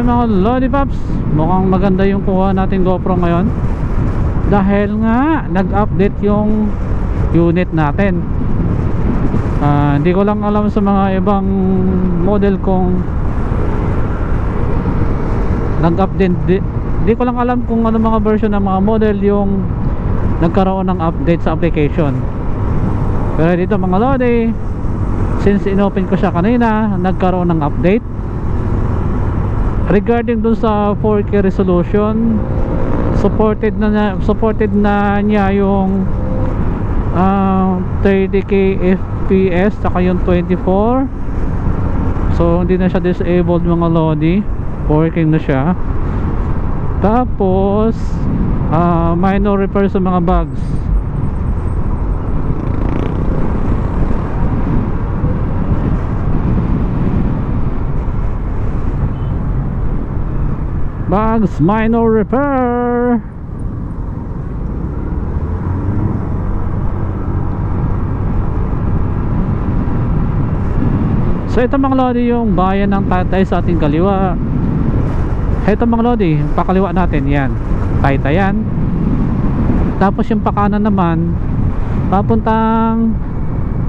mga lollipops, mukhang maganda yung kuha natin GoPro ngayon dahil nga nag-update yung unit natin. Hindi ko lang alam sa mga ibang model kung nag-update. Hindi ko lang alam kung ano mga version ng mga model yung nagkaroon ng update sa application. Pero dito mga lodi, since inopen ko siya kanina, nagkaroon ng update regarding dun sa 4K resolution. Supported na niya yung 30k fps saka yung 24. So hindi na siya disabled mga lodi, working na siya. Tapos minor repair sa mga bugs. Minor repair. So ito mga lodi yung bayan ng Taytay sa ating kaliwa. Ito mga lodi, pakaliwa natin yan, Taytayan. Tapos yung pakanan naman papuntang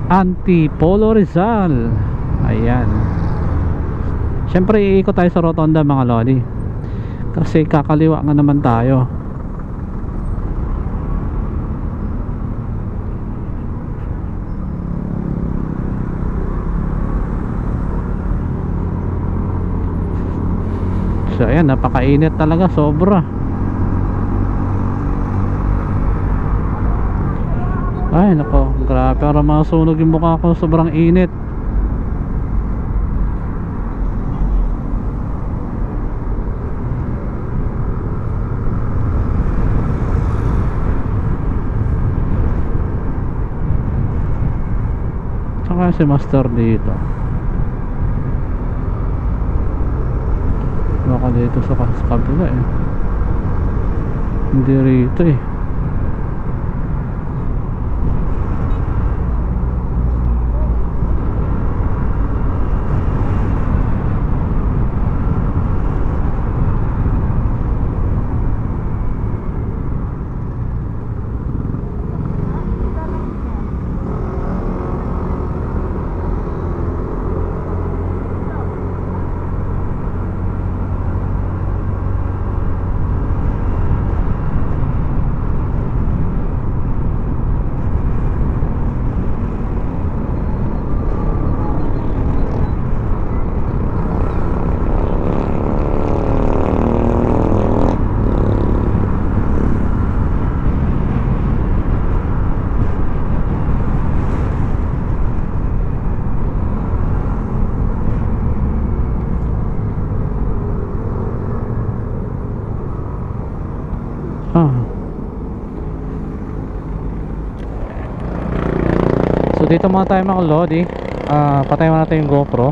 Antipolo, Rizal. Ayan. Siyempre iikot tayo sa rotonda mga lodi kasi kakaliwa nga naman tayo. So ayan, napakainit talaga, sobra. Ay nako, grabe, para masunog yung mukha ko, sobrang init. Saka si Master dito, baka dito sa kabila eh, hindi rito eh. So dito muna tayo mga lodi, patayin natin yung GoPro.